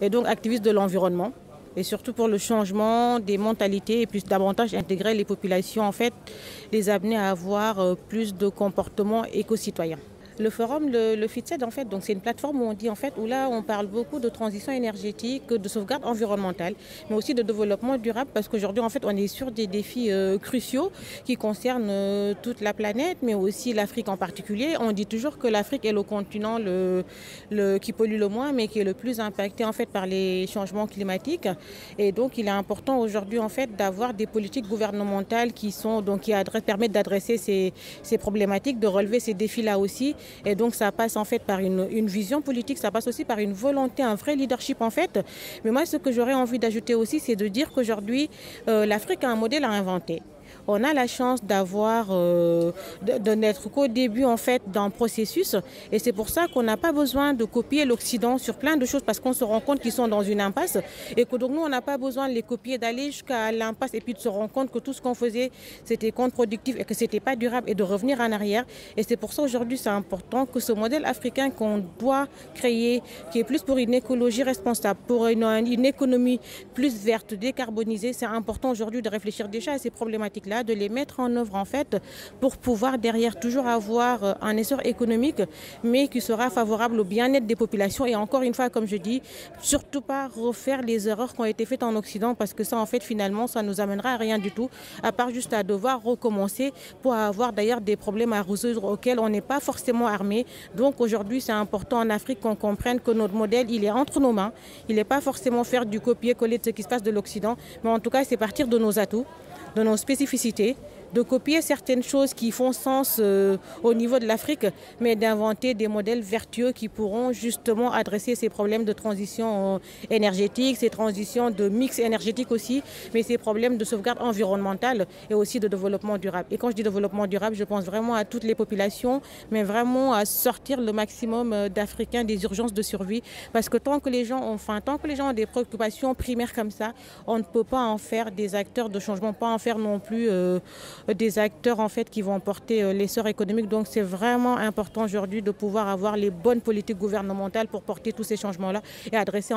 et donc activiste de l'environnement. Et surtout pour le changement des mentalités et puis davantage intégrer les populations, en fait, les amener à avoir plus de comportements éco-citoyens. Le forum, le FITSED, en fait, donc c'est une plateforme où on dit en fait, où là on parle beaucoup de transition énergétique, de sauvegarde environnementale, mais aussi de développement durable, parce qu'aujourd'hui en fait on est sur des défis cruciaux qui concernent toute la planète, mais aussi l'Afrique en particulier. On dit toujours que l'Afrique est le continent qui pollue le moins, mais qui est le plus impacté en fait par les changements climatiques. Et donc il est important aujourd'hui en fait d'avoir des politiques gouvernementales qui permettent d'adresser ces problématiques, de relever ces défis-là aussi. Et donc ça passe en fait par une vision politique, ça passe aussi par une volonté, un vrai leadership en fait. Mais moi ce que j'aurais envie d'ajouter aussi, c'est de dire qu'aujourd'hui l'Afrique a un modèle à inventer. On a la chance de n'être qu'au début en fait d'un processus et c'est pour ça qu'on n'a pas besoin de copier l'Occident sur plein de choses parce qu'on se rend compte qu'ils sont dans une impasse et que donc nous on n'a pas besoin de les copier, d'aller jusqu'à l'impasse et puis de se rendre compte que tout ce qu'on faisait c'était contre-productif et que c'était pas durable et de revenir en arrière. Et c'est pour ça aujourd'hui c'est important que ce modèle africain qu'on doit créer, qui est plus pour une écologie responsable, pour une économie plus verte, décarbonisée, c'est important aujourd'hui de réfléchir déjà à ces problématiques là, de les mettre en œuvre en fait pour pouvoir derrière toujours avoir un essor économique mais qui sera favorable au bien-être des populations et encore une fois comme je dis, surtout pas refaire les erreurs qui ont été faites en Occident parce que ça en fait finalement ça nous amènera à rien du tout à part juste à devoir recommencer pour avoir d'ailleurs des problèmes à résoudre auxquels on n'est pas forcément armé. Donc aujourd'hui c'est important en Afrique qu'on comprenne que notre modèle il est entre nos mains, il n'est pas forcément faire du copier-coller de ce qui se passe de l'Occident mais en tout cas c'est partir de nos atouts, de nos spécificités, de copier certaines choses qui font sens au niveau de l'Afrique, mais d'inventer des modèles vertueux qui pourront justement adresser ces problèmes de transition énergétique, ces transitions de mix énergétique aussi, mais ces problèmes de sauvegarde environnementale et aussi de développement durable. Et quand je dis développement durable, je pense vraiment à toutes les populations, mais vraiment à sortir le maximum d'Africains des urgences de survie, parce que tant que les gens ont faim, tant que les gens ont des préoccupations primaires comme ça, on ne peut pas en faire des acteurs de changement, pas en faire non plus des acteurs en fait qui vont porter l'essor économique. Donc c'est vraiment important aujourd'hui de pouvoir avoir les bonnes politiques gouvernementales pour porter tous ces changements-là et adresser